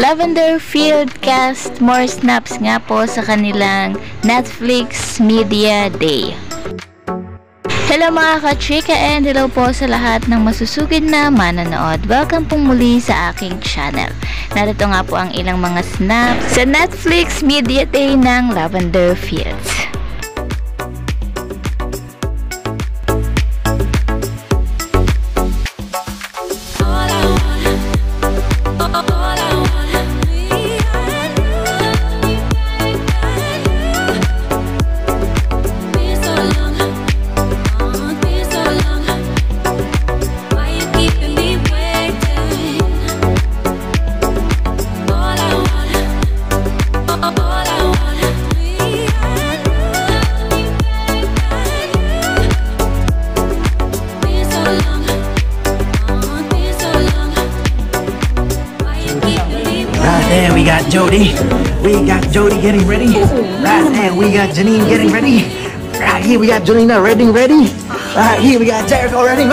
Lavender Field cast more snaps nga po sa kanilang Netflix Media Day. Hello mga ka-chika and hello po sa lahat ng masusugid na manonood. Welcome pong muli sa aking channel. Narito nga po ang ilang mga snaps sa Netflix Media Day ng Lavender Fields. There we got Jody. We got Jody getting ready. Right there we got Janine getting ready. Right here we got Janina ready. Right here we got Jericho ready.